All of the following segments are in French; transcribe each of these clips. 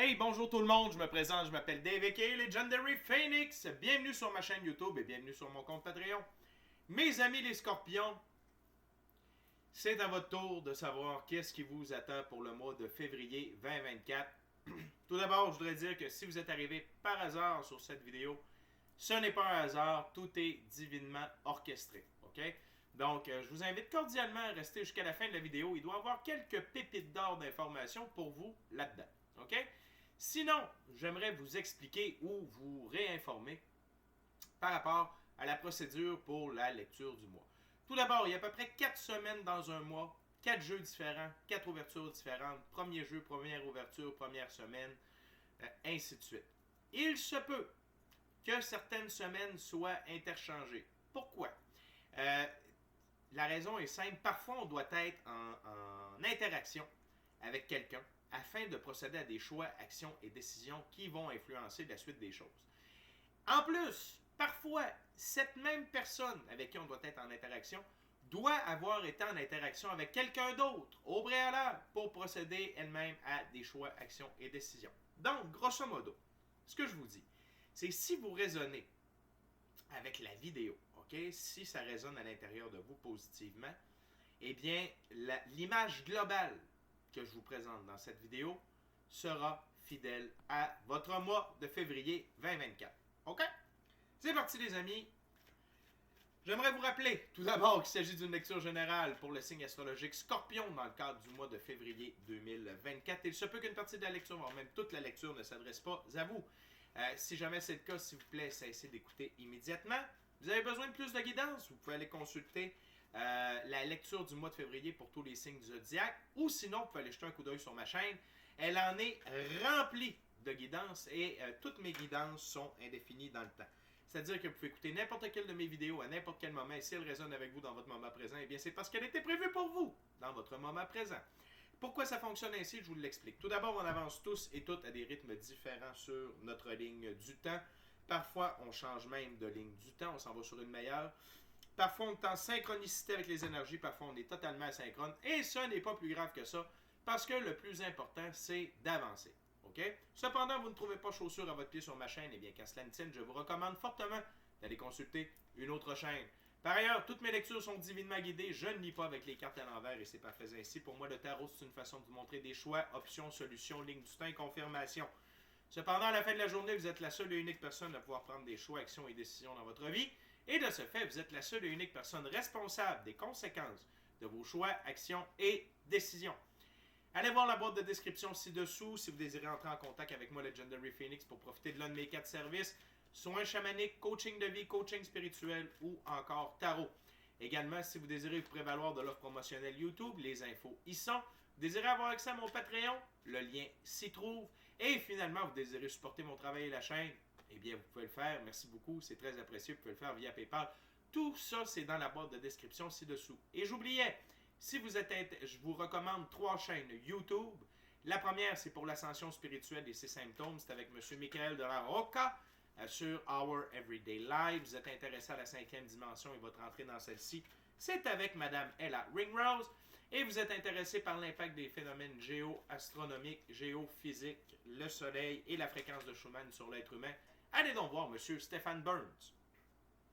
Hey, bonjour tout le monde, je me présente, je m'appelle Dave aka Legendary Phoenix. Bienvenue sur ma chaîne YouTube et bienvenue sur mon compte Patreon. Mes amis les scorpions, c'est à votre tour de savoir qu'est-ce qui vous attend pour le mois de février 2024. Tout d'abord, je voudrais dire que si vous êtes arrivé par hasard sur cette vidéo, ce n'est pas un hasard, tout est divinement orchestré. OK? Donc, je vous invite cordialement à rester jusqu'à la fin de la vidéo. Il doit y avoir quelques pépites d'or d'informations pour vous là-dedans. OK? Sinon, j'aimerais vous expliquer ou vous réinformer par rapport à la procédure pour la lecture du mois. Tout d'abord, il y a à peu près 4 semaines dans un mois, 4 jeux différents, 4 ouvertures différentes, premier jeu, première ouverture, première semaine, ainsi de suite. Il se peut que certaines semaines soient interchangées. Pourquoi? La raison est simple. Parfois, on doit être en interaction avec quelqu'un afin de procéder à des choix, actions et décisions qui vont influencer la suite des choses. En plus, parfois, cette même personne avec qui on doit être en interaction doit avoir été en interaction avec quelqu'un d'autre au préalable pour procéder elle-même à des choix, actions et décisions. Donc, grosso modo, ce que je vous dis, c'est si vous raisonnez avec la vidéo, ok, si ça résonne à l'intérieur de vous positivement, eh bien, l'image globale que je vous présente dans cette vidéo sera fidèle à votre mois de février 2024. OK? C'est parti les amis. J'aimerais vous rappeler tout d'abord qu'il s'agit d'une lecture générale pour le signe astrologique Scorpion dans le cadre du mois de février 2024. Il se peut qu'une partie de la lecture, voire même toute la lecture, ne s'adresse pas à vous. Si jamais c'est le cas, s'il vous plaît, cessez d'écouter immédiatement. Vous avez besoin de plus de guidance, vous pouvez aller consulter la lecture du mois de février pour tous les signes du zodiaque, ou sinon, vous pouvez aller jeter un coup d'œil sur ma chaîne. Elle en est remplie de guidances et toutes mes guidances sont indéfinies dans le temps. C'est-à-dire que vous pouvez écouter n'importe quelle de mes vidéos à n'importe quel moment et si elle résonne avec vous dans votre moment présent, eh bien c'est parce qu'elle était prévue pour vous dans votre moment présent. Pourquoi ça fonctionne ainsi, je vous l'explique. Tout d'abord, on avance tous et toutes à des rythmes différents sur notre ligne du temps. Parfois, on change même de ligne du temps, on s'en va sur une meilleure. Parfois, on est en synchronicité avec les énergies, parfois, on est totalement asynchrone. Et ça n'est pas plus grave que ça, parce que le plus important, c'est d'avancer. OK? Cependant, vous ne trouvez pas chaussure à votre pied sur ma chaîne, eh bien, qu'à cela ne tienne, je vous recommande fortement d'aller consulter une autre chaîne. Par ailleurs, toutes mes lectures sont divinement guidées. Je ne lis pas avec les cartes à l'envers et c'est parfait ainsi. Pour moi, le tarot, c'est une façon de vous montrer des choix, options, solutions, lignes du temps et confirmation. Cependant, à la fin de la journée, vous êtes la seule et unique personne à pouvoir prendre des choix, actions et décisions dans votre vie. Et de ce fait, vous êtes la seule et unique personne responsable des conséquences de vos choix, actions et décisions. Allez voir la boîte de description ci-dessous si vous désirez entrer en contact avec moi, Legendary Phoenix, pour profiter de l'un de mes 4 services, soins chamaniques, coaching de vie, coaching spirituel ou encore tarot. Également, si vous désirez vous prévaloir de l'offre promotionnelle YouTube, les infos y sont. Vous désirez avoir accès à mon Patreon, le lien s'y trouve. Et finalement, vous désirez supporter mon travail et la chaîne, eh bien, vous pouvez le faire. Merci beaucoup, c'est très apprécié. Vous pouvez le faire via PayPal. Tout ça, c'est dans la boîte de description ci-dessous. Et j'oubliais, si vous êtes je vous recommande 3 chaînes YouTube. La première, c'est pour l'ascension spirituelle et ses symptômes. C'est avec M. Michael de la Rocca sur Our Everyday Life. Vous êtes intéressé à la 5e dimension et votre entrée dans celle-ci, c'est avec Mme Ella Ringrose. Et vous êtes intéressé par l'impact des phénomènes géo-astronomiques, géophysiques, le soleil et la fréquence de Schumann sur l'être humain. Allez donc voir M. Stephen Burns.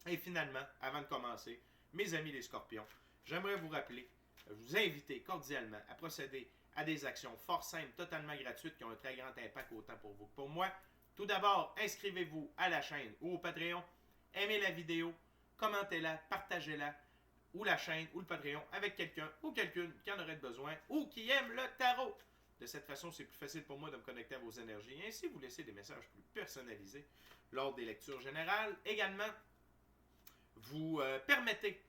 Et finalement, avant de commencer, mes amis les scorpions, j'aimerais vous rappeler, vous inviter cordialement à procéder à des actions fort simples, totalement gratuites, qui ont un très grand impact autant pour vous que pour moi. Tout d'abord, inscrivez-vous à la chaîne ou au Patreon, aimez la vidéo, commentez-la, partagez-la, ou la chaîne ou le Patreon avec quelqu'un ou quelqu'une qui en aurait besoin ou qui aime le tarot. De cette façon, c'est plus facile pour moi de me connecter à vos énergies et ainsi vous laisser des messages plus personnalisés lors des lectures générales. Également, vous permettez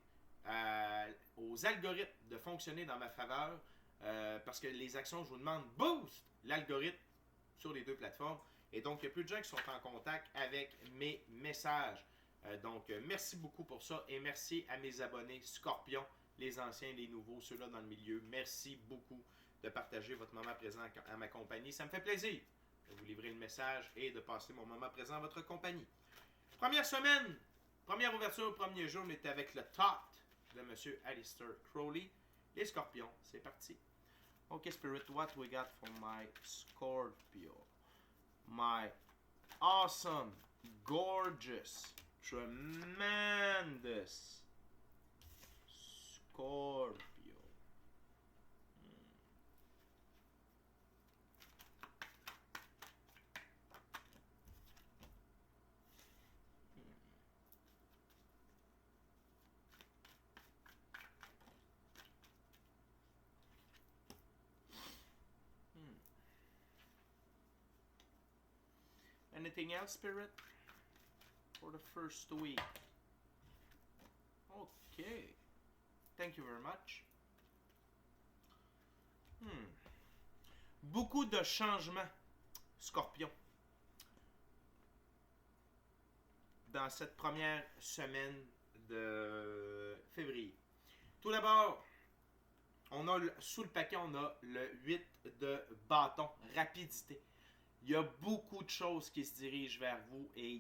aux algorithmes de fonctionner dans ma faveur parce que les actions que je vous demande boostent l'algorithme sur les 2 plateformes. Et donc, il y a plus de gens qui sont en contact avec mes messages. Donc, merci beaucoup pour ça et merci à mes abonnés Scorpions, les anciens, les nouveaux, ceux-là dans le milieu. Merci beaucoup de partager votre moment présent à ma compagnie. Ça me fait plaisir de vous livrer le message et de passer mon moment présent à votre compagnie. Première semaine, première ouverture, premier jour, on était avec le Thought de M. Aleister Crowley. Les Scorpions, c'est parti. Ok, Spirit, what we got for my Scorpio? my awesome, gorgeous, tremendous Scorpio. Anything else, Spirit? For the first week. Okay. Thank you very much. Beaucoup de changements, Scorpion, dans cette première semaine de février. Tout d'abord, on a sous le paquet, on a le 8 de bâton, rapidité. Il y a beaucoup de choses qui se dirigent vers vous et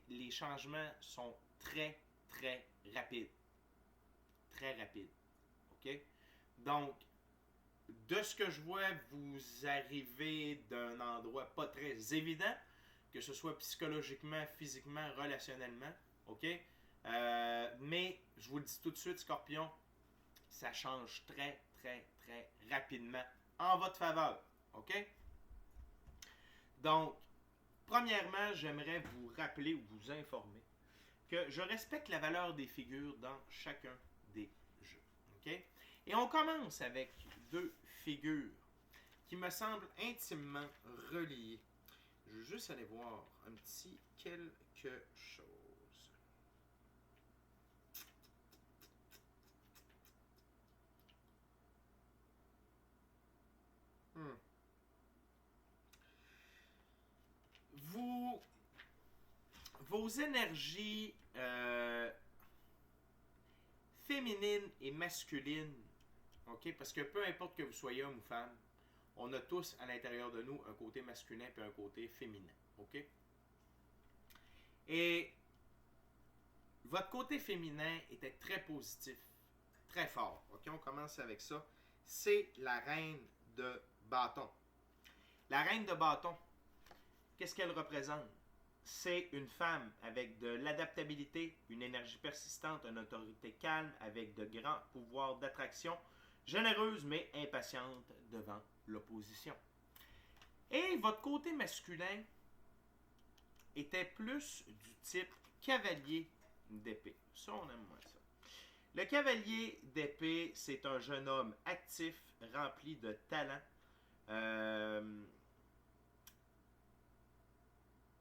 les changements sont très, très rapides. Très rapides. OK? Donc, de ce que je vois, vous arrivez d'un endroit pas très évident, que ce soit psychologiquement, physiquement, relationnellement. OK? Mais, je vous le dis tout de suite, Scorpion, ça change très, très, très rapidement en votre faveur. OK? Donc, premièrement, j'aimerais vous rappeler ou vous informer que je respecte la valeur des figures dans chacun des jeux. OK? Et on commence avec deux figures qui me semblent intimement reliées. Je veux juste aller voir un petit quelque chose. Vos énergies féminines et masculines, ok, parce que peu importe que vous soyez homme ou femme, on a tous à l'intérieur de nous un côté masculin et un côté féminin, ok? Et votre côté féminin était très positif, très fort, ok? On commence avec ça. C'est la reine de bâton. La reine de bâton, qu'est-ce qu'elle représente? C'est une femme avec de l'adaptabilité, une énergie persistante, une autorité calme, avec de grands pouvoirs d'attraction, généreuse mais impatiente devant l'opposition. Et votre côté masculin était plus du type cavalier d'épée. Ça, on aime moins ça. Le cavalier d'épée, c'est un jeune homme actif, rempli de talent,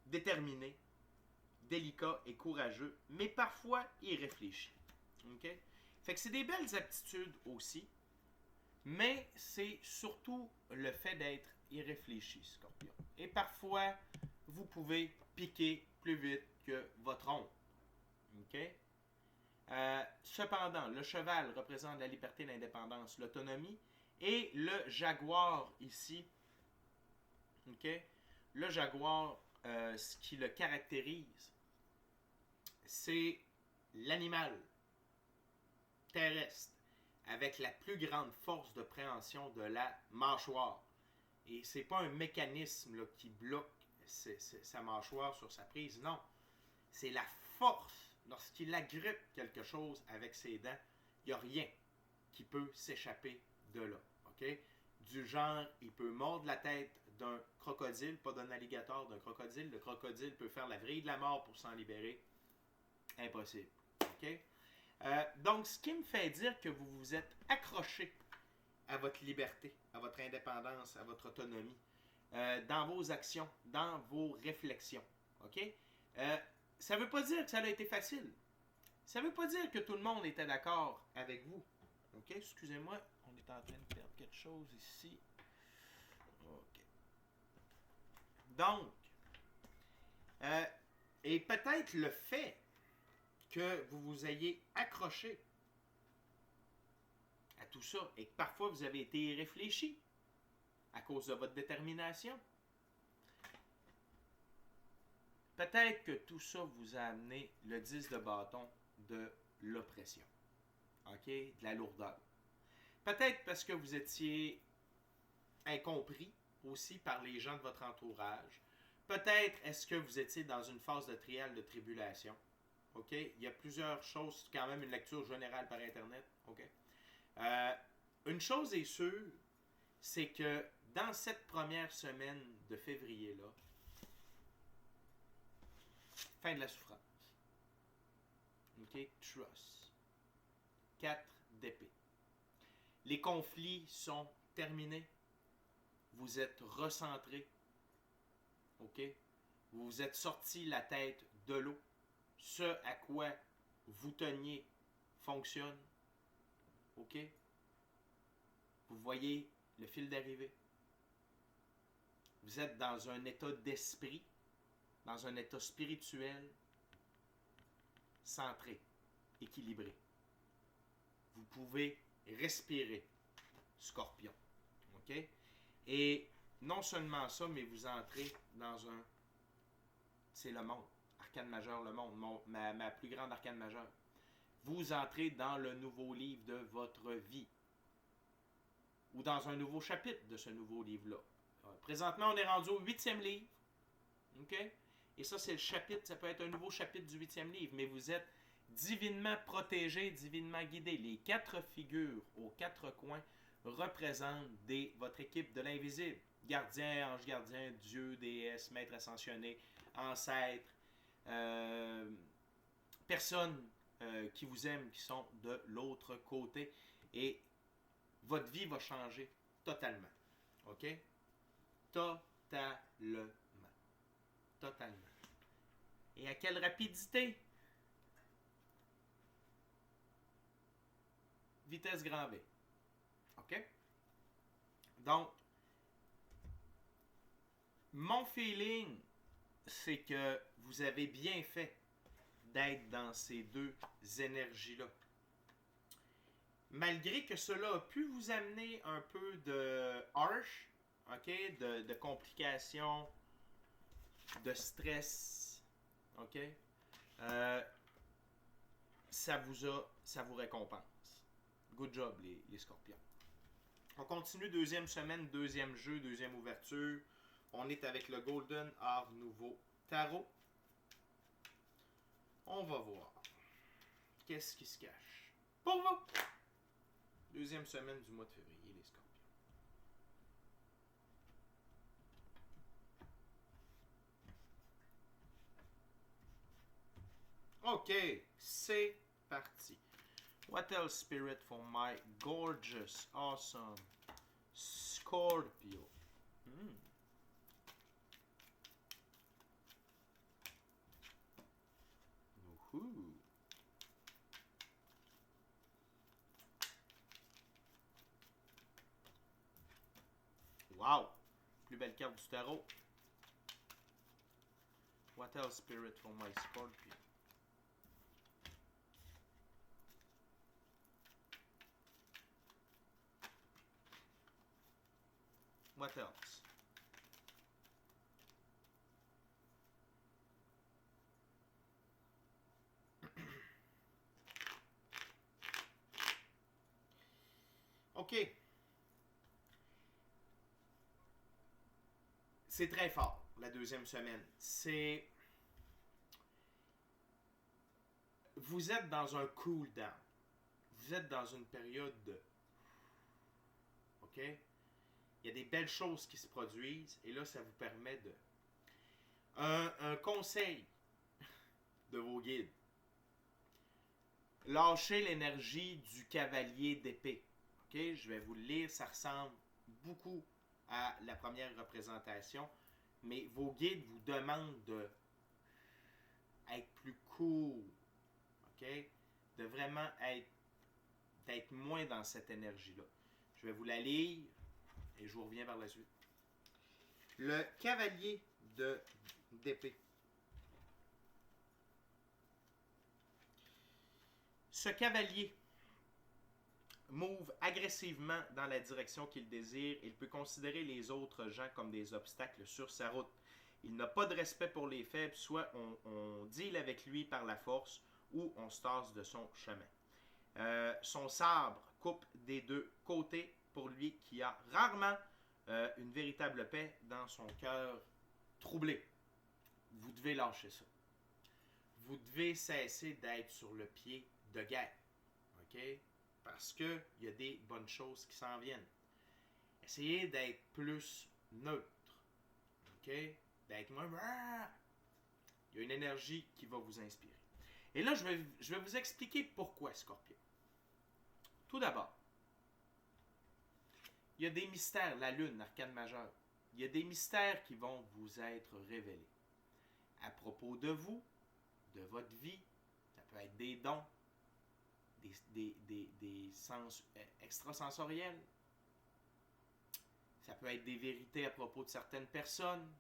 déterminé, délicat et courageux, mais parfois irréfléchi. Okay? Fait que c'est des belles aptitudes aussi, mais c'est surtout le fait d'être irréfléchi, Scorpion. Et parfois, vous pouvez piquer plus vite que votre ombre. Okay? Cependant, le cheval représente la liberté, l'indépendance, l'autonomie, et le jaguar ici, okay? Le jaguar, ce qui le caractérise, c'est l'animal terrestre avec la plus grande force de préhension de la mâchoire. Et c'est pas un mécanisme là, qui bloque sa mâchoire sur sa prise, non. C'est la force. Lorsqu'il agrippe quelque chose avec ses dents, il n'y a rien qui peut s'échapper de là. Okay? Du genre, il peut mordre la tête d'un crocodile, pas d'un alligator, d'un crocodile. Le crocodile peut faire la vrille de la mort pour s'en libérer. Impossible. Okay? Donc, ce qui me fait dire que vous vous êtes accroché à votre liberté, à votre indépendance, à votre autonomie, dans vos actions, dans vos réflexions. OK? Ça ne veut pas dire que ça a été facile. Ça ne veut pas dire que tout le monde était d'accord avec vous. OK? Excusez-moi, on est en train de perdre quelque chose ici. OK. Donc, et peut-être le fait que vous vous ayez accroché à tout ça et que parfois vous avez été irréfléchi à cause de votre détermination. Peut-être que tout ça vous a amené le 10 de bâton de l'oppression. OK? De la lourdeur. Peut-être parce que vous étiez incompris aussi par les gens de votre entourage. Peut-être est-ce que vous étiez dans une phase de trial de tribulation. OK? Il y a plusieurs choses, quand même une lecture générale par Internet. OK? Une chose est sûre, c'est que dans cette première semaine de février-là, fin de la souffrance. OK? Trust. 4 d'épée. Les conflits sont terminés. Vous êtes recentré. OK? Vous vous êtes sorti la tête de l'eau. Ce à quoi vous teniez fonctionne. OK? Vous voyez le fil d'arrivée. Vous êtes dans un état d'esprit, dans un état spirituel, centré, équilibré. Vous pouvez respirer, Scorpion. OK? Et non seulement ça, mais vous entrez dans un... C'est le monde. Arcane majeur, le monde. Ma plus grande arcane majeure. Vous entrez dans le nouveau livre de votre vie. Ou dans un nouveau chapitre de ce nouveau livre-là. Présentement, on est rendu au 8e livre. OK? Et ça, c'est le chapitre. Ça peut être un nouveau chapitre du 8e livre. Mais vous êtes divinement protégé, divinement guidé. Les 4 figures aux 4 coins représentent votre équipe de l'invisible. Gardien, ange gardien, Dieu, déesse, maître ascensionné, ancêtre, personnes qui vous aiment, qui sont de l'autre côté. Et votre vie va changer totalement. OK? Totalement. Totalement. Et à quelle rapidité? Vitesse grand V. OK? Donc, mon feeling, c'est que vous avez bien fait d'être dans ces deux énergies-là. Malgré que cela a pu vous amener un peu de harsh, OK? De complications, de stress, OK? Ça vous récompense. Good job, les scorpions. On continue, deuxième semaine, deuxième jeu, deuxième ouverture. On est avec le Golden Art Nouveau Tarot. On va voir. Qu'est-ce qui se cache pour vous? Deuxième semaine du mois de février, les scorpions. OK, c'est parti. What else, Spirit, for my gorgeous, awesome Scorpio? Woohoo! Wow! Plus belle carte du tarot. What else, Spirit, for my Scorpio? What else? OK. C'est très fort, la deuxième semaine. C'est... Vous êtes dans un cool down. Vous êtes dans une période de... OK? Il y a des belles choses qui se produisent et là, ça vous permet de... Un conseil de vos guides. Lâchez l'énergie du cavalier d'épée. OK? Je vais vous le lire. Ça ressemble beaucoup à la première représentation. Mais vos guides vous demandent d'être plus cool. OK? De vraiment d'être moins dans cette énergie-là. Je vais vous la lire et je vous reviens par la suite. Le cavalier d'épée. Ce cavalier move agressivement dans la direction qu'il désire. Il peut considérer les autres gens comme des obstacles sur sa route. Il n'a pas de respect pour les faibles, soit on deal avec lui par la force ou on se tasse de son chemin. Son sabre coupe des deux côtés pour lui qui a rarement une véritable paix dans son cœur troublé. vous devez lâcher ça. Vous devez cesser d'être sur le pied de guerre. OK? Parce qu'il y a des bonnes choses qui s'en viennent. Essayez d'être plus neutre. OK? D'être moins... Il y a une énergie qui va vous inspirer. Et là, je vais vous expliquer pourquoi, Scorpion. Tout d'abord, il y a des mystères, la Lune, arcane majeure. Il y a des mystères qui vont vous être révélés. À propos de vous, de votre vie, ça peut être des dons, des sens extrasensoriels. Ça peut être des vérités à propos de certaines personnes.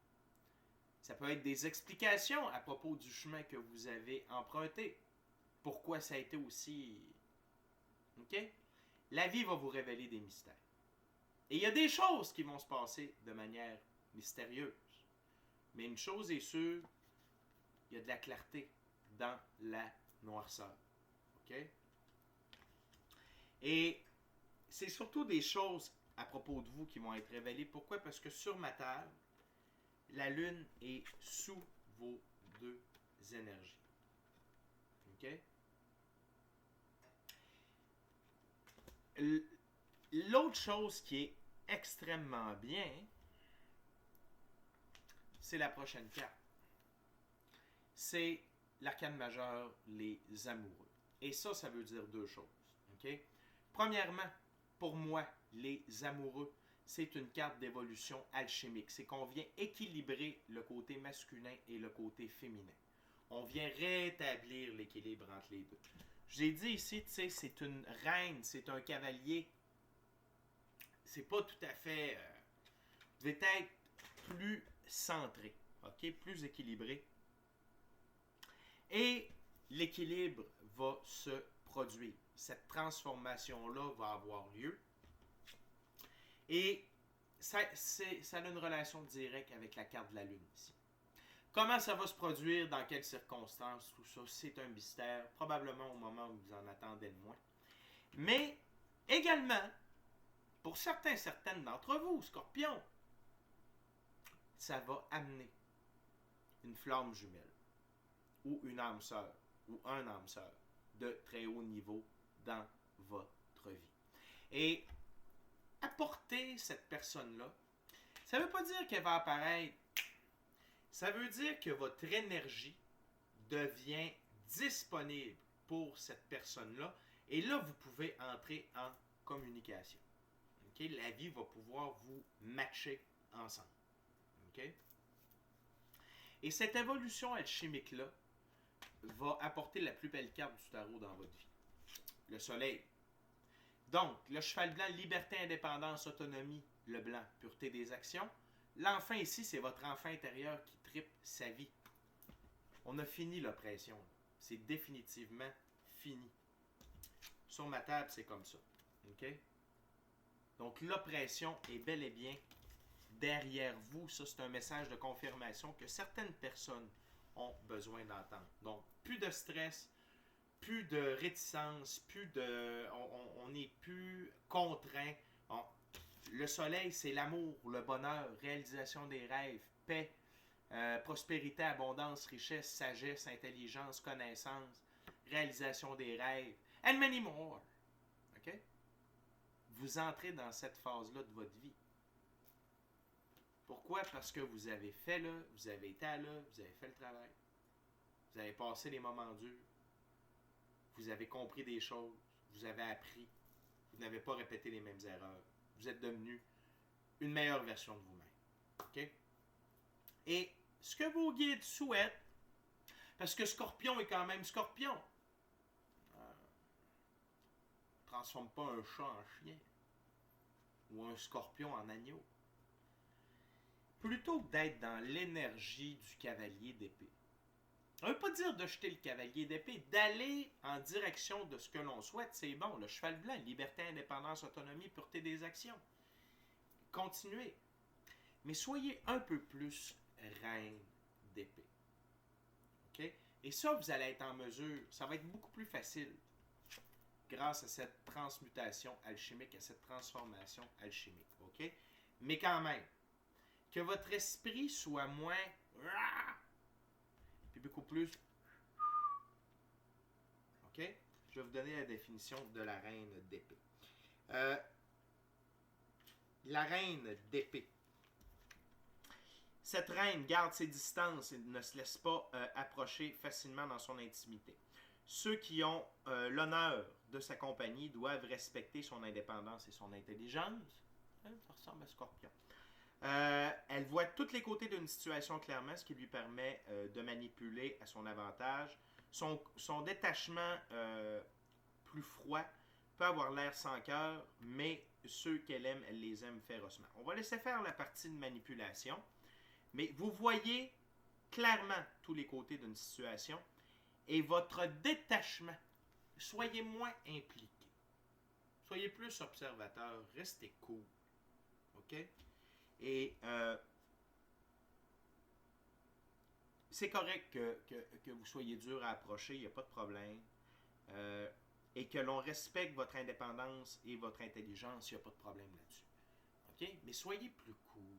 Ça peut être des explications à propos du chemin que vous avez emprunté. Pourquoi ça a été aussi... OK? La vie va vous révéler des mystères. Et il y a des choses qui vont se passer de manière mystérieuse. Mais une chose est sûre, il y a de la clarté dans la noirceur. OK? Et c'est surtout des choses à propos de vous qui vont être révélées. Pourquoi? Parce que sur ma table, la Lune est sous vos deux énergies. OK? L'autre chose qui est extrêmement bien, c'est la prochaine carte. C'est l'arcane majeur, les amoureux. Et ça veut dire deux choses. OK? Premièrement, pour moi, les amoureux, c'est une carte d'évolution alchimique. C'est qu'on vient équilibrer le côté masculin et le côté féminin. On vient rétablir l'équilibre entre les deux. J'ai dit ici, tu sais, c'est une reine, c'est un cavalier. C'est pas tout à fait... vous devez être plus centré, ok, plus équilibré. Et l'équilibre va se produire. Cette transformation-là va avoir lieu. Et ça a une relation directe avec la carte de la Lune ici. Comment ça va se produire, dans quelles circonstances, tout ça, c'est un mystère, probablement au moment où vous en attendez le moins. Mais également, pour certaines d'entre vous, Scorpion, ça va amener une flamme jumelle, ou une âme sœur, ou un âme sœur, de très haut niveau dans votre vie. Et apporter cette personne-là, ça ne veut pas dire qu'elle va apparaître. Ça veut dire que votre énergie devient disponible pour cette personne-là. Et là, vous pouvez entrer en communication. Okay? La vie va pouvoir vous matcher ensemble. Okay? Et cette évolution alchimique-là va apporter la plus belle carte du tarot dans votre vie. Le soleil. Donc, le cheval blanc, liberté, indépendance, autonomie. Le blanc, pureté des actions. L'enfant ici, c'est votre enfant intérieur qui tripe sa vie. On a fini l'oppression. C'est définitivement fini. Sur ma table, c'est comme ça. OK? Donc, l'oppression est bel et bien derrière vous. Ça, c'est un message de confirmation que certaines personnes ont besoin d'entendre. Donc, plus de stress, plus de réticence, plus de... On n'est plus contraint. Le soleil, c'est l'amour, le bonheur, réalisation des rêves, paix, prospérité, abondance, richesse, sagesse, intelligence, connaissance, réalisation des rêves, and many more. OK? Vous entrez dans cette phase-là de votre vie. Pourquoi? Parce que vous avez fait là, vous avez été là, vous avez fait le travail, vous avez passé les moments durs, vous avez compris des choses, vous avez appris, vous n'avez pas répété les mêmes erreurs. Vous êtes devenu une meilleure version de vous-même. OK? Et ce que vos guides souhaitent, parce que Scorpion est quand même Scorpion, ne transforme pas un chat en chien ou un scorpion en agneau. Plutôt que d'être dans l'énergie du cavalier d'épée. Ça ne veut pas dire de jeter le cavalier d'épée, d'aller en direction de ce que l'on souhaite, c'est bon. Le cheval blanc, liberté, indépendance, autonomie, pureté des actions. Continuez. Mais soyez un peu plus reine d'épée. OK? Et ça, vous allez être en mesure, ça va être beaucoup plus facile grâce à cette transmutation alchimique, à cette transformation alchimique. OK? Mais quand même, que votre esprit soit moins puis beaucoup plus. OK? Je vais vous donner la définition de la reine d'épée. La reine d'épée. Cette reine garde ses distances et ne se laisse pas approcher facilement dans son intimité. Ceux qui ont l'honneur de sa compagnie doivent respecter son indépendance et son intelligence. Ça ressemble à Scorpion. Elle voit tous les côtés d'une situation clairement, ce qui lui permet de manipuler à son avantage. Son détachement plus froid peut avoir l'air sans cœur, mais ceux qu'elle aime, elle les aime férocement. On va laisser faire la partie de manipulation, mais vous voyez clairement tous les côtés d'une situation et votre détachement, soyez moins impliqué. Soyez plus observateur, restez cool. OK? Et c'est correct que vous soyez dur à approcher, il n'y a pas de problème. Et que l'on respecte votre indépendance et votre intelligence, il n'y a pas de problème là-dessus. OK? Mais soyez plus cool.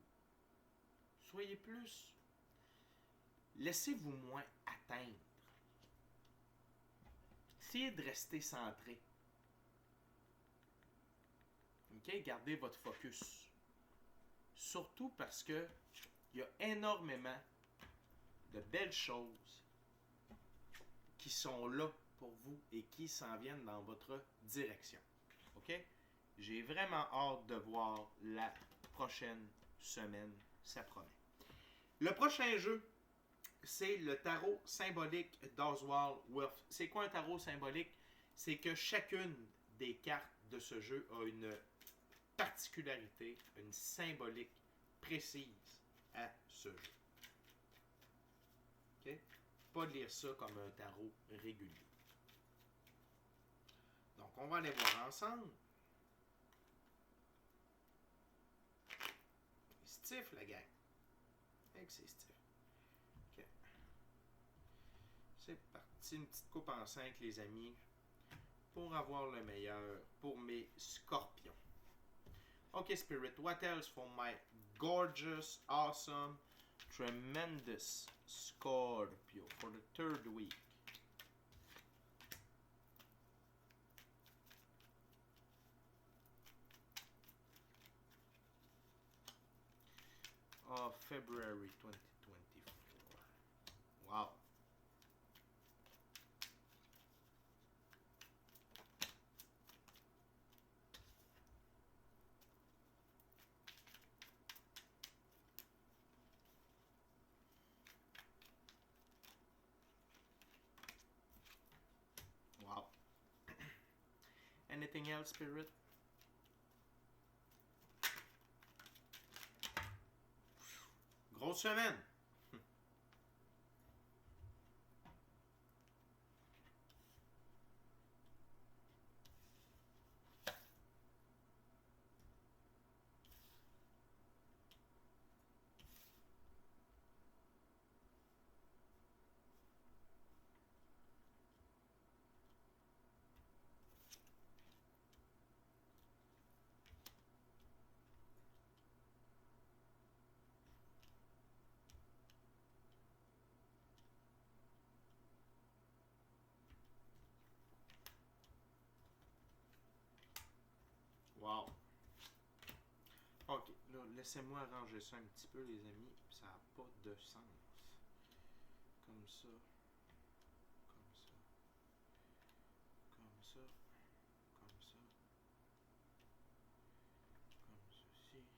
Soyez plus. Laissez-vous moins atteindre. Essayez de rester centré. OK? Gardez votre focus. Surtout parce que il y a énormément de belles choses qui sont là pour vous et qui s'en viennent dans votre direction. OK? J'ai vraiment hâte de voir la prochaine semaine. Ça promet. Le prochain jeu, c'est le tarot symbolique d'Oswald Wirth. C'est quoi un tarot symbolique? C'est que chacune des cartes de ce jeu a une particularité, une symbolique précise à ce jeu. OK? Pas lire ça comme un tarot régulier. Donc, on va aller voir ensemble. C'est stiff, la gang. Fait que c'est stiff. OK. C'est parti. Une petite coupe en 5, les amis. Pour avoir le meilleur pour mes scorpions. OK, Spirit. What else for my gorgeous, awesome, tremendous Scorpio for the third week? Of February 2024. Wow. Wow. Anything else, Spirit? Grosse semaine. Wow. Ok, là, laissez-moi arranger ça un petit peu, les amis. Ça n'a pas de sens. Comme ça. Comme ça. Comme ça. Comme ça. Comme ceci.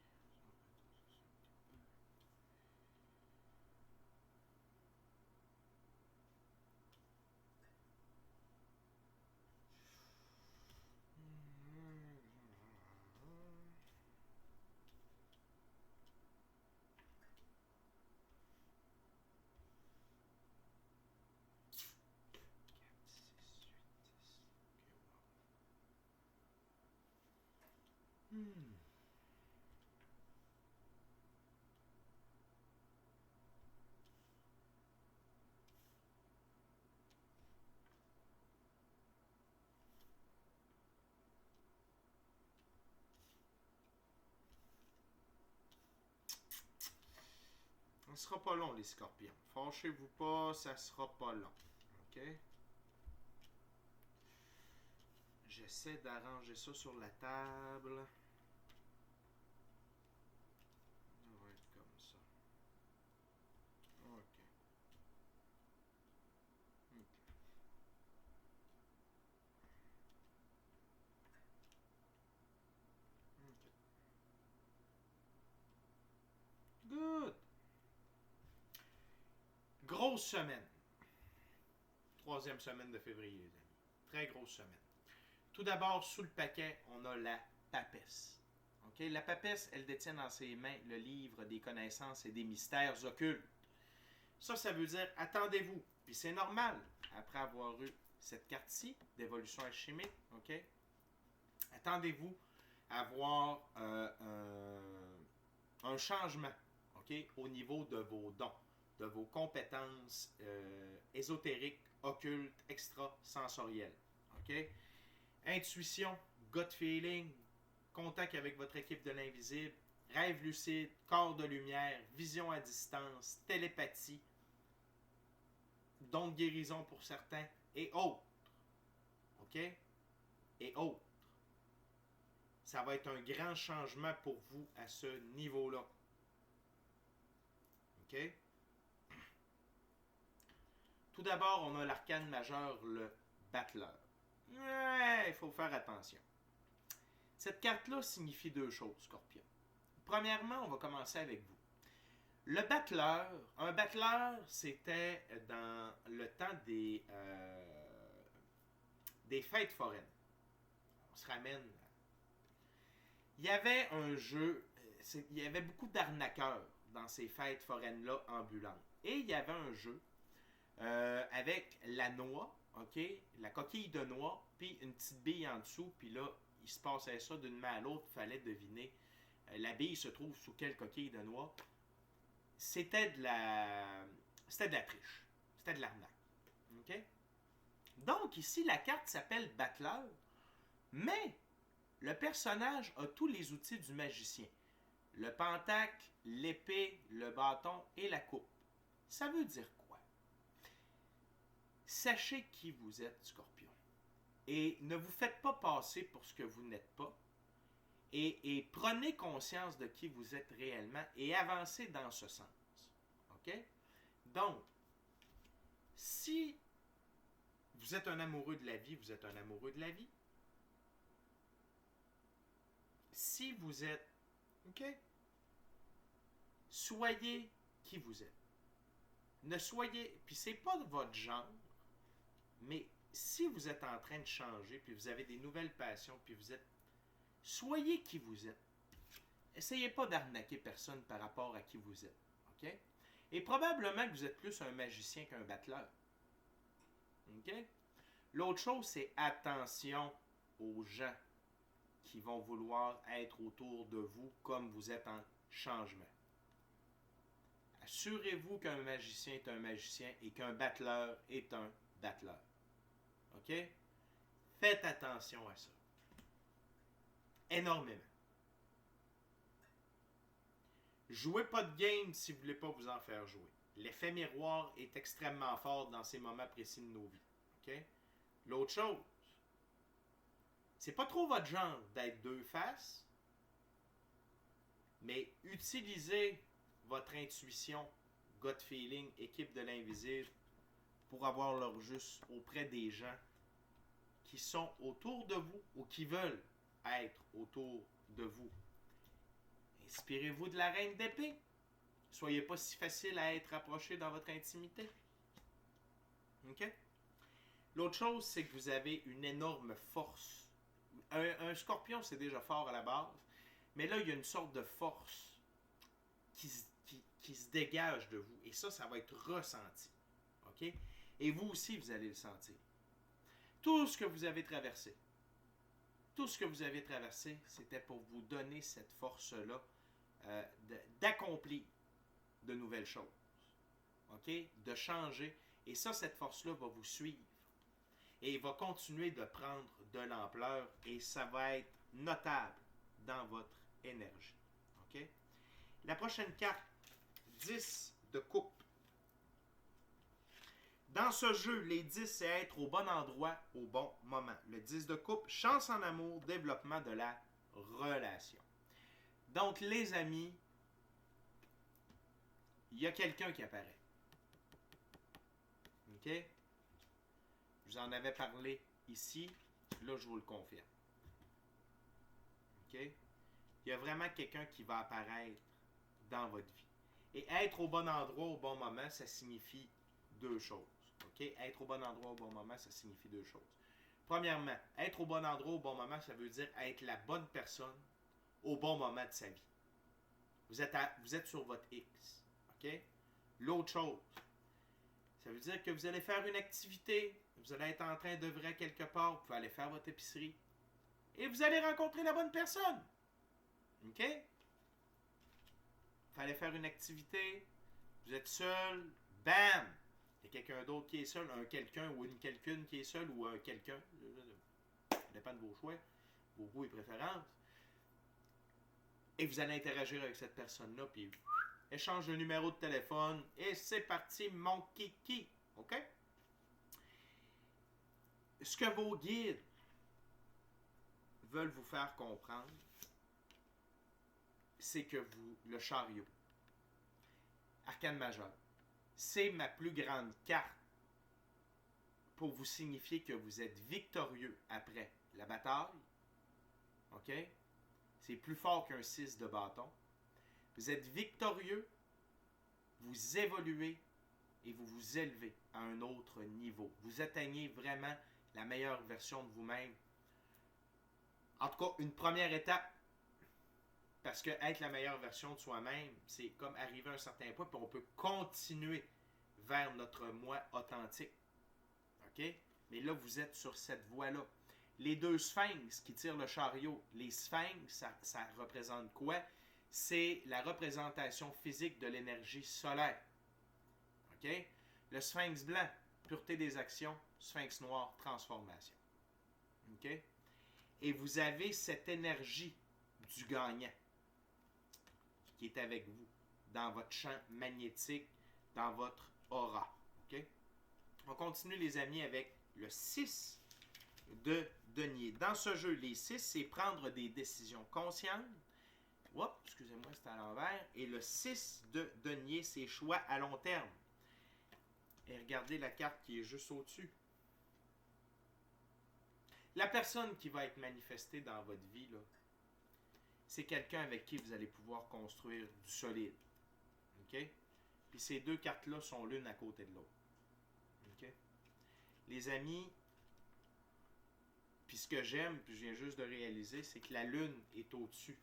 Ça sera pas long, les scorpions. Fâchez-vous pas, ça sera pas long. OK? J'essaie d'arranger ça sur la table. Ça va être comme ça. OK. OK. OK. Good. Grosse semaine. Troisième semaine de février, les amis. Très grosse semaine. Tout d'abord, sous le paquet, on a la papesse. Okay? La papesse, elle détient dans ses mains le livre des connaissances et des mystères occultes. Ça veut dire attendez-vous. Puis c'est normal, après avoir eu cette carte-ci d'évolution alchimique, ok? Attendez-vous à voir un changement, ok? Au niveau de vos dons, de vos compétences ésotériques, occultes, extrasensorielles, ok? Intuition, gut feeling, contact avec votre équipe de l'invisible, rêve lucide, corps de lumière, vision à distance, télépathie, don de guérison pour certains, et autres. OK? Et autres. Ça va être un grand changement pour vous à ce niveau-là. OK? Tout d'abord, on a l'arcane majeur, le battleur. Ouais, il faut faire attention. Cette carte-là signifie deux choses, Scorpion. Premièrement, on va commencer avec vous. Le battleur, un battleur, c'était dans le temps des fêtes foraines. On se ramène. Il y avait un jeu, il y avait beaucoup d'arnaqueurs dans ces fêtes foraines-là ambulantes. Et il y avait un jeu avec la noix, ok, la coquille de noix, puis une petite bille en dessous, puis là, il se passait ça d'une main à l'autre, il fallait deviner la bille se trouve sous quelle coquille de noix. C'était de la triche. C'était de l'arnaque. OK? Donc, ici, la carte s'appelle Battleur, mais le personnage a tous les outils du magicien. Le pentacle, l'épée, le bâton et la coupe. Ça veut dire quoi? Sachez qui vous êtes, Scorpion. Et ne vous faites pas passer pour ce que vous n'êtes pas. Et prenez conscience de qui vous êtes réellement et avancez dans ce sens. OK? Donc, si vous êtes un amoureux de la vie, vous êtes un amoureux de la vie. Si vous êtes... OK? Soyez qui vous êtes. Ne soyez... Puis c'est pas de votre genre, mais si vous êtes en train de changer, puis vous avez des nouvelles passions, puis vous êtes... Soyez qui vous êtes. Essayez pas d'arnaquer personne par rapport à qui vous êtes. OK? Et probablement que vous êtes plus un magicien qu'un battleur. OK? L'autre chose, c'est attention aux gens qui vont vouloir être autour de vous comme vous êtes en changement. Assurez-vous qu'un magicien est un magicien et qu'un battleur est un battleur. OK? Faites attention à ça. Énormément. Jouez pas de game si vous ne voulez pas vous en faire jouer. L'effet miroir est extrêmement fort dans ces moments précis de nos vies. Okay? L'autre chose, c'est pas trop votre genre d'être deux faces, mais utilisez votre intuition, gut feeling, équipe de l'invisible pour avoir leur juste auprès des gens qui sont autour de vous ou qui veulent être autour de vous. Inspirez-vous de la reine d'épée. Soyez pas si facile à être approché dans votre intimité. OK? L'autre chose, c'est que vous avez une énorme force. Un scorpion, c'est déjà fort à la base, mais là, il y a une sorte de force qui se dégage de vous. Et ça va être ressenti. OK? Et vous aussi, vous allez le sentir. Tout ce que vous avez traversé, c'était pour vous donner cette force-là d'accomplir de nouvelles choses. OK? De changer. Et ça, cette force-là va vous suivre. Et va continuer de prendre de l'ampleur. Et ça va être notable dans votre énergie. OK? La prochaine carte, 10 de coupe. Dans ce jeu, les 10, c'est être au bon endroit au bon moment. Le 10 de coupe, chance en amour, développement de la relation. Donc, les amis, il y a quelqu'un qui apparaît. OK? Je vous en avais parlé ici. Là, je vous le confirme. OK? Il y a vraiment quelqu'un qui va apparaître dans votre vie. Et être au bon endroit au bon moment, ça signifie deux choses. OK? Être au bon endroit au bon moment, ça signifie deux choses. Premièrement, être au bon endroit au bon moment, ça veut dire être la bonne personne au bon moment de sa vie. Vous êtes sur votre X. OK? L'autre chose, ça veut dire que vous allez faire une activité, vous allez être en train d'œuvrer quelque part, vous pouvez aller faire votre épicerie, et vous allez rencontrer la bonne personne. OK? Vous allez faire une activité, vous êtes seul, bam! Il y a quelqu'un d'autre qui est seul, un quelqu'un ou une quelqu'une qui est seul, ou un quelqu'un, ça dépend de vos choix, vos goûts et préférences. Et vous allez interagir avec cette personne-là, puis échange de numéro de téléphone, et c'est parti, mon kiki. OK? Ce que vos guides veulent vous faire comprendre, c'est que vous, le chariot, arcane majeur, c'est ma plus grande carte pour vous signifier que vous êtes victorieux après la bataille. OK? C'est plus fort qu'un 6 de bâton. Vous êtes victorieux, vous évoluez et vous vous élevez à un autre niveau. Vous atteignez vraiment la meilleure version de vous-même. En tout cas, une première étape. Parce que être la meilleure version de soi-même, c'est comme arriver à un certain point, puis on peut continuer vers notre moi authentique. OK? Mais là, vous êtes sur cette voie-là. Les deux sphinx qui tirent le chariot, les sphinx, ça représente quoi? C'est la représentation physique de l'énergie solaire. OK? Le sphinx blanc, pureté des actions. Sphinx noir, transformation. OK? Et vous avez cette énergie du gagnant qui est avec vous, dans votre champ magnétique, dans votre aura. OK? On continue, les amis, avec le 6 de denier. Dans ce jeu, les 6, c'est prendre des décisions conscientes. Oups, excusez-moi, c'est à l'envers. Et le 6 de denier, c'est choix à long terme. Et regardez la carte qui est juste au-dessus. La personne qui va être manifestée dans votre vie, là, c'est quelqu'un avec qui vous allez pouvoir construire du solide. OK? Puis ces deux cartes-là sont l'une à côté de l'autre. OK? Les amis, puis ce que j'aime, puis je viens juste de réaliser, c'est que la lune est au-dessus.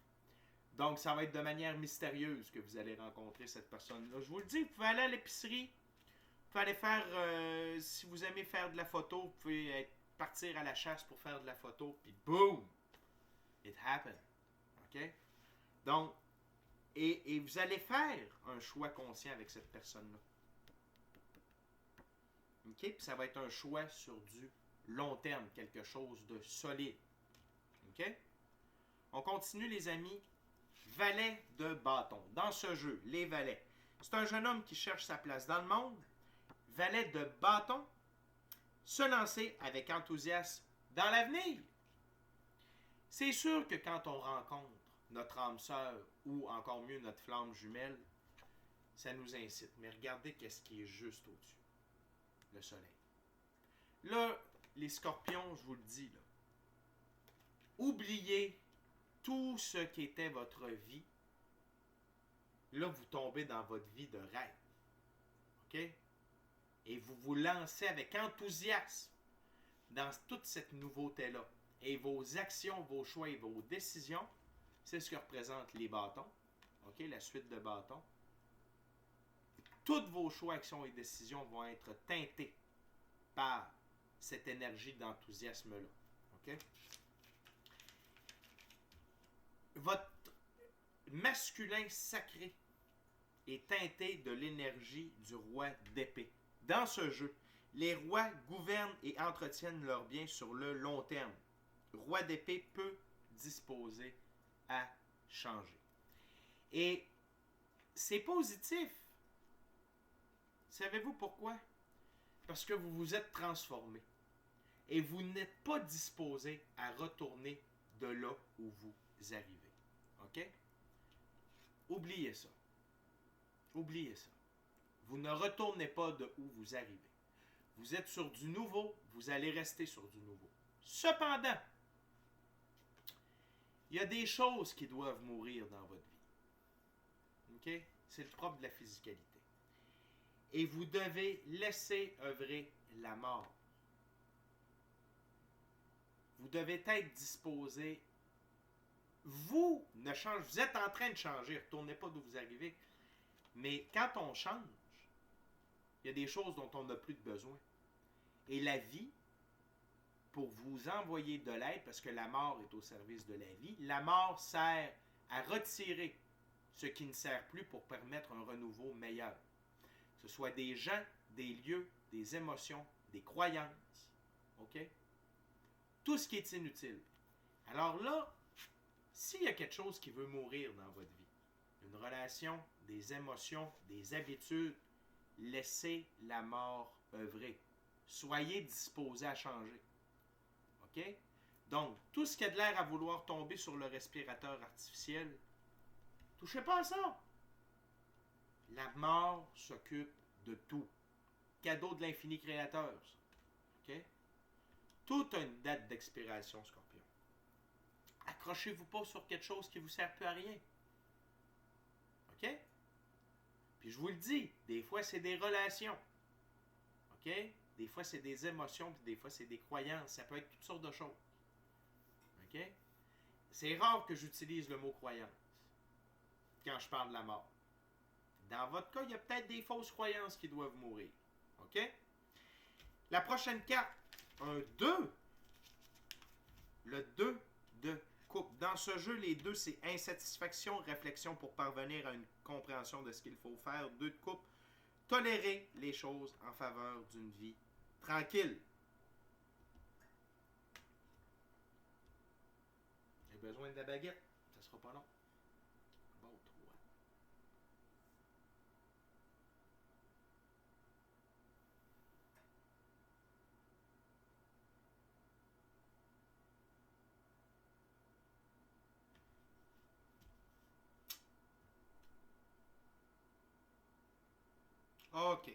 Donc, ça va être de manière mystérieuse que vous allez rencontrer cette personne-là. Je vous le dis, vous pouvez aller à l'épicerie, vous pouvez aller faire, si vous aimez faire de la photo, vous pouvez partir à la chasse pour faire de la photo, puis boum! It happened. OK? Donc, et vous allez faire un choix conscient avec cette personne-là. OK? Puis ça va être un choix sur du long terme, quelque chose de solide. OK? On continue, les amis. Valet de bâton. Dans ce jeu, les valets. C'est un jeune homme qui cherche sa place dans le monde. Valet de bâton. Se lancer avec enthousiasme dans l'avenir. C'est sûr que quand on rencontre notre âme sœur ou encore mieux notre flamme jumelle, ça nous incite. Mais regardez qu'est-ce qui est juste au-dessus. Le soleil. Là, les scorpions, je vous le dis, là, oubliez tout ce qui était votre vie. Là, vous tombez dans votre vie de rêve. OK? Et vous vous lancez avec enthousiasme dans toute cette nouveauté-là. Et vos actions, vos choix et vos décisions, c'est ce que représentent les bâtons. OK? La suite de bâtons. Toutes vos choix, actions et décisions vont être teintés par cette énergie d'enthousiasme-là. OK? Votre masculin sacré est teinté de l'énergie du roi d'épée. Dans ce jeu, les rois gouvernent et entretiennent leurs biens sur le long terme. Roi d'épée peut disposer à changer. Et c'est positif Savez-vous pourquoi? Parce que vous vous êtes transformé. Et vous n'êtes pas disposé à retourner de là où vous arrivez. OK? Oubliez ça. Oubliez ça. Vous ne retournez pas de où vous arrivez. Vous êtes sur du nouveau, vous allez rester sur du nouveau. Cependant, il y a des choses qui doivent mourir dans votre vie. OK? C'est le propre de la physicalité. Et vous devez laisser œuvrer la mort. Vous devez être disposé. Vous êtes en train de changer. Retournez pas d'où vous arrivez. Mais quand on change, il y a des choses dont on n'a plus de besoin. Et la vie, pour vous envoyer de l'aide, parce que la mort est au service de la vie, la mort sert à retirer ce qui ne sert plus pour permettre un renouveau meilleur. Que ce soit des gens, des lieux, des émotions, des croyances. OK? Tout ce qui est inutile. Alors là, s'il y a quelque chose qui veut mourir dans votre vie, une relation, des émotions, des habitudes, laissez la mort œuvrer. Soyez disposé à changer. OK? Donc, tout ce qui a de l'air à vouloir tomber sur le respirateur artificiel, touchez pas à ça. La mort s'occupe de tout. Cadeau de l'infini créateur. OK? Tout a une date d'expiration, Scorpion. Accrochez-vous pas sur quelque chose qui ne vous sert plus à rien. OK? Puis je vous le dis, des fois c'est des relations. OK? Des fois c'est des émotions, puis des fois c'est des croyances. Ça peut être toutes sortes de choses. OK? C'est rare que j'utilise le mot croyance quand je parle de la mort. Dans votre cas, il y a peut-être des fausses croyances qui doivent mourir. OK? La prochaine carte, un 2. Le 2 de coupe. Dans ce jeu, les 2, c'est insatisfaction, réflexion pour parvenir à une compréhension de ce qu'il faut faire. 2 de coupe. Tolérer les choses en faveur d'une vie tranquille. J'ai besoin de la baguette. Ça sera pas long. Bon, 3. OK.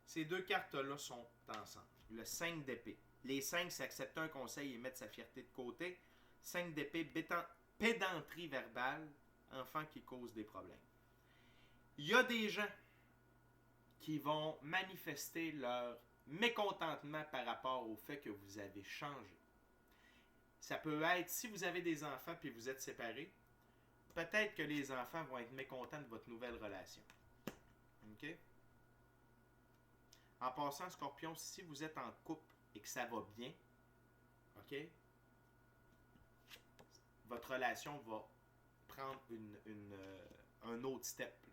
Ces deux cartes-là sont ensemble. Le 5 d'épée. Les 5, c'est accepter un conseil et mettre sa fierté de côté. 5 d'épée, pédanterie verbale, enfant qui cause des problèmes. Il y a des gens qui vont manifester leur mécontentement par rapport au fait que vous avez changé. Ça peut être, si vous avez des enfants et vous êtes séparés, peut-être que les enfants vont être mécontents de votre nouvelle relation. OK? En passant, Scorpion, si vous êtes en couple et que ça va bien, OK? Votre relation va prendre un autre step. Là.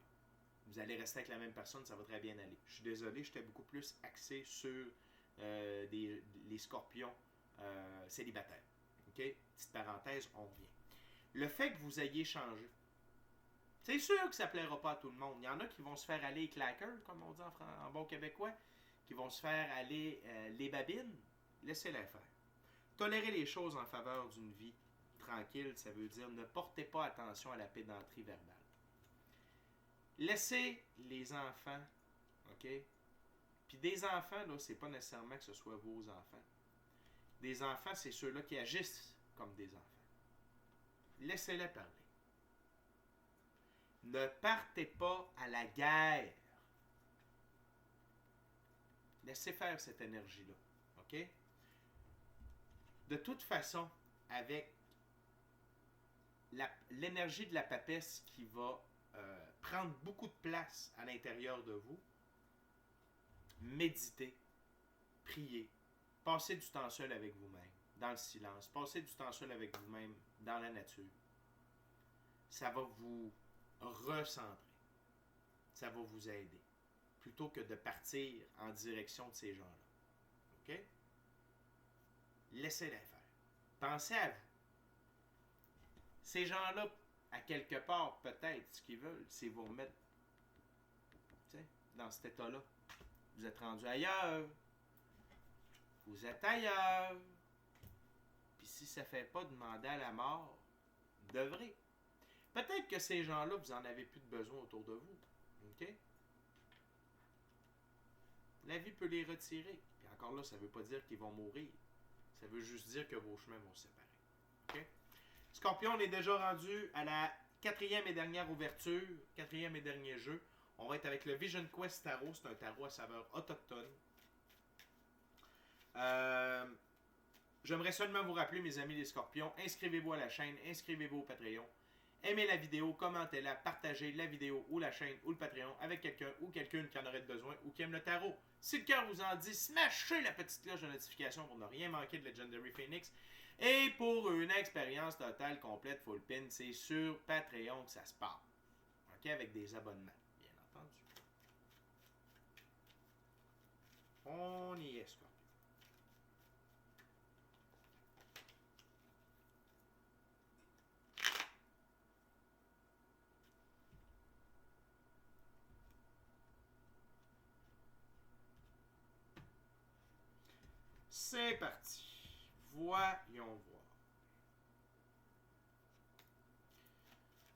Vous allez rester avec la même personne, ça va très bien aller. Je suis désolé, j'étais beaucoup plus axé sur les Scorpions célibataires. OK? Petite parenthèse, on revient. Le fait que vous ayez changé, c'est sûr que ça ne plaira pas à tout le monde. Il y en a qui vont se faire aller les claqueurs, comme on dit en bon québécois, qui vont se faire aller les babines. Laissez-les faire. Tolérer les choses en faveur d'une vie tranquille, ça veut dire ne portez pas attention à la pédanterie verbale. Laissez les enfants, OK? Puis des enfants, là, c'est pas nécessairement que ce soit vos enfants. Des enfants, c'est ceux-là qui agissent comme des enfants. Laissez-les parler. Ne partez pas à la guerre. Laissez faire cette énergie-là. OK? De toute façon, avec l'énergie de la papesse qui va prendre beaucoup de place à l'intérieur de vous, méditez, priez, passez du temps seul avec vous-même, dans le silence, passez du temps seul avec vous-même, dans la nature. Ça va vous recentrer. Ça va vous aider. Plutôt que de partir en direction de ces gens-là. OK? Laissez-les faire. Pensez à vous. Ces gens-là, à quelque part, peut-être, ce qu'ils veulent, c'est vous remettre Tu sais, dans cet état-là. Vous êtes rendu ailleurs. Vous êtes ailleurs. Puis si ça ne fait pas demander à la mort, vous devrez. Peut-être que ces gens-là, vous n'en avez plus de besoin autour de vous. OK? La vie peut les retirer. Puis encore là, ça ne veut pas dire qu'ils vont mourir. Ça veut juste dire que vos chemins vont se séparer. OK? Scorpion, on est déjà rendu à la quatrième et dernière ouverture, quatrième et dernier jeu. On va être avec le Vision Quest Tarot. C'est un tarot à saveur autochtone. J'aimerais seulement vous rappeler, mes amis les Scorpions, inscrivez-vous à la chaîne, inscrivez-vous au Patreon. Aimez la vidéo, commentez-la, partagez la vidéo ou la chaîne ou le Patreon avec quelqu'un ou quelqu'une qui en aurait besoin ou qui aime le tarot. Si le cœur vous en dit, smashez la petite cloche de notification pour ne rien manquer de Legendary Phoenix. Et pour une expérience totale, complète, full pin, c'est sur Patreon que ça se passe. OK? Avec des abonnements, bien entendu. On y est, Scorpion. C'est parti. Voyons voir.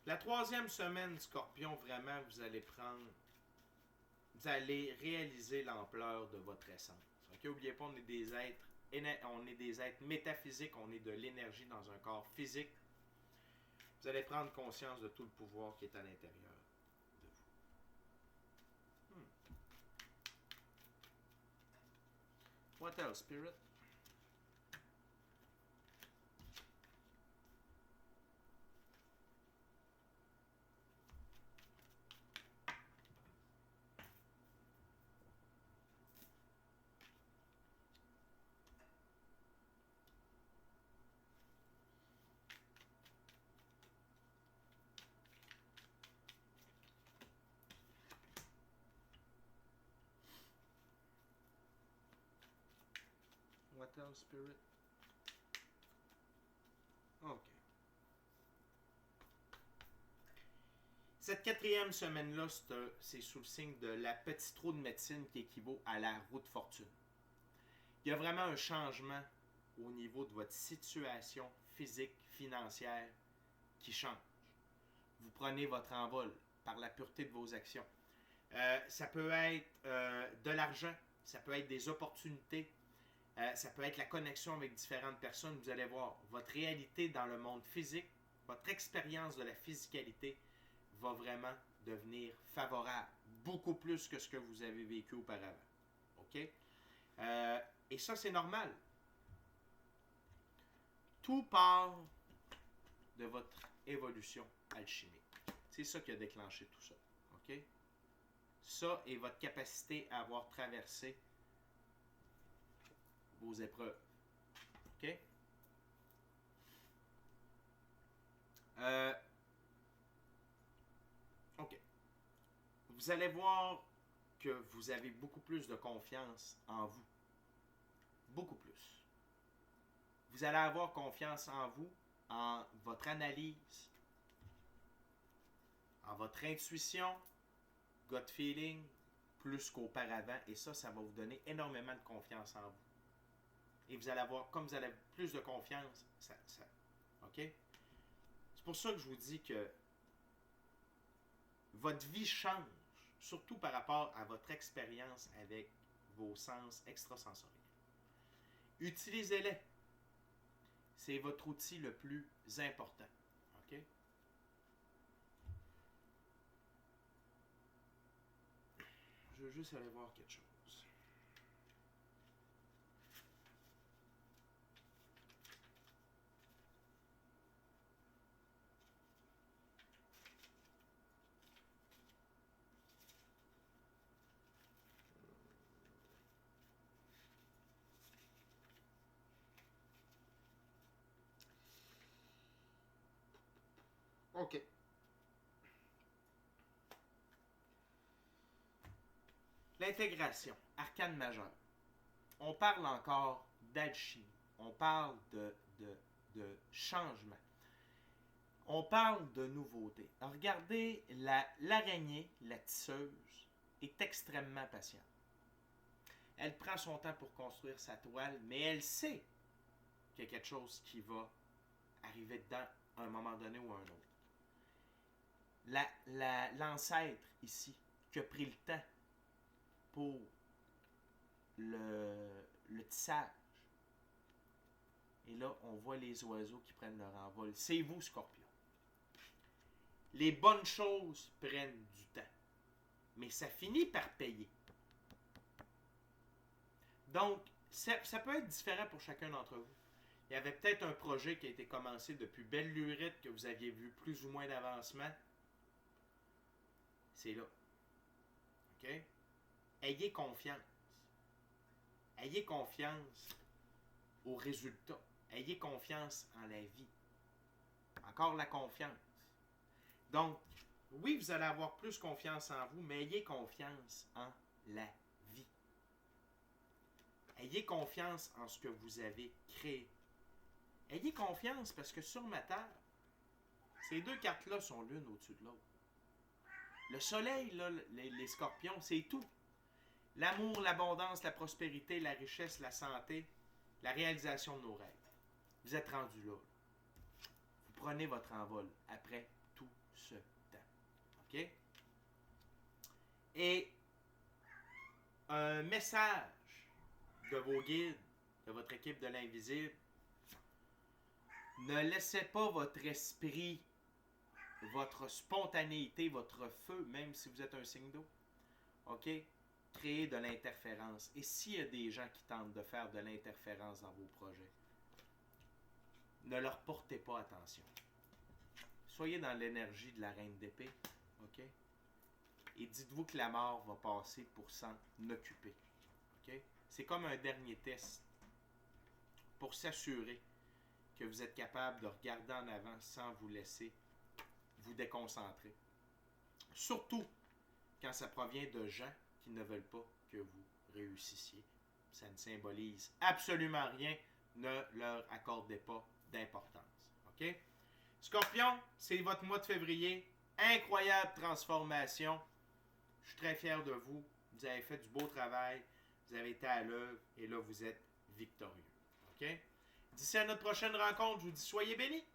La troisième semaine, Scorpion, vraiment, vous allez réaliser l'ampleur de votre essence. Ok, n'oubliez pas, on est des êtres métaphysiques, on est de l'énergie dans un corps physique. Vous allez prendre conscience de tout le pouvoir qui est à l'intérieur de vous. What else, Spirit? What else, Spirit? OK. Cette quatrième semaine-là, c'est sous le signe de la petite roue de médecine qui équivaut à la roue de fortune. Il y a vraiment un changement au niveau de votre situation physique, financière qui change. Vous prenez votre envol par la pureté de vos actions. Ça peut être de l'argent, ça peut être des opportunités, ça peut être la connexion avec différentes personnes. Vous allez voir, votre réalité dans le monde physique, votre expérience de la physicalité va vraiment devenir favorable, beaucoup plus que ce que vous avez vécu auparavant. OK? Et ça, c'est normal. Tout part de votre évolution alchimique. C'est ça qui a déclenché tout ça. OK? Ça et votre capacité à avoir traversé vos épreuves. OK? OK. Vous allez voir que vous avez beaucoup plus de confiance en vous. Beaucoup plus. Vous allez avoir confiance en vous, en votre analyse, en votre intuition, gut feeling, plus qu'auparavant. Et ça va vous donner énormément de confiance en vous. Et vous allez avoir, comme vous allez avoir plus de confiance, OK? C'est pour ça que je vous dis que votre vie change, surtout par rapport à votre expérience avec vos sens extrasensoriels. Utilisez-les. C'est votre outil le plus important. OK? Je veux juste aller voir quelque chose. OK. L'intégration, arcane majeur. On parle encore d'alchimie. On parle de changement. On parle de nouveauté. Alors, regardez l'araignée, la tisseuse. est extrêmement patiente. Elle prend son temps pour construire sa toile, mais elle sait qu'il y a quelque chose qui va arriver dedans à un moment donné ou à un autre. L'ancêtre ici, qui a pris le temps pour le tissage. Et là, on voit les oiseaux qui prennent leur envol. C'est vous, Scorpion. Les bonnes choses prennent du temps. Mais ça finit par payer. Donc, ça peut être différent pour chacun d'entre vous. Il y avait peut-être un projet qui a été commencé depuis belle lurette, que vous aviez vu plus ou moins d'avancement. C'est là. OK? Ayez confiance. Ayez confiance aux résultats. Ayez confiance en la vie. Encore la confiance. Donc, oui, vous allez avoir plus confiance en vous, mais ayez confiance en la vie. Ayez confiance en ce que vous avez créé. Ayez confiance parce que sur ma terre, ces deux cartes-là sont l'une au-dessus de l'autre. Le soleil, là, les scorpions, c'est tout. L'amour, l'abondance, la prospérité, la richesse, la santé, la réalisation de nos rêves. Vous êtes rendu là. Vous prenez votre envol après tout ce temps. OK? Et un message de vos guides, de votre équipe de l'invisible, ne laissez pas votre esprit, votre spontanéité, votre feu, même si vous êtes un signe d'eau, OK? Créer de l'interférence. Et s'il y a des gens qui tentent de faire de l'interférence dans vos projets, ne leur portez pas attention. Soyez dans l'énergie de la reine d'épée, OK? Et dites-vous que la mort va passer pour s'en occuper, OK? C'est comme un dernier test pour s'assurer que vous êtes capable de regarder en avant sans vous laisser vous déconcentrer. Surtout quand ça provient de gens qui ne veulent pas que vous réussissiez. Ça ne symbolise absolument rien. Ne leur accordez pas d'importance. OK? Scorpion, c'est votre mois de février. Incroyable transformation. Je suis très fier de vous. Vous avez fait du beau travail. Vous avez été à l'œuvre. Et là, vous êtes victorieux. OK? D'ici à notre prochaine rencontre, je vous dis soyez bénis.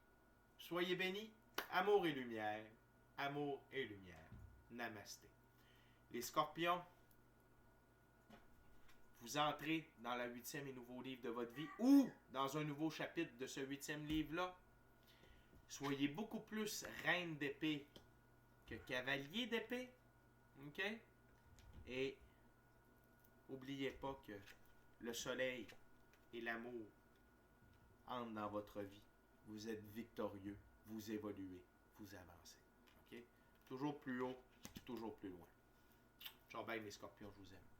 Soyez bénis. Amour et lumière. Amour et lumière. Namasté. Les scorpions, vous entrez dans le 8e et nouveau livre de votre vie ou dans un nouveau chapitre de ce 8e livre-là. Soyez beaucoup plus reine d'épée que cavalier d'épée. OK? Et n'oubliez pas que le soleil et l'amour entrent dans votre vie. Vous êtes victorieux, vous évoluez, vous avancez. OK? Toujours plus haut, toujours plus loin. Ciao, bye les scorpions, je vous aime.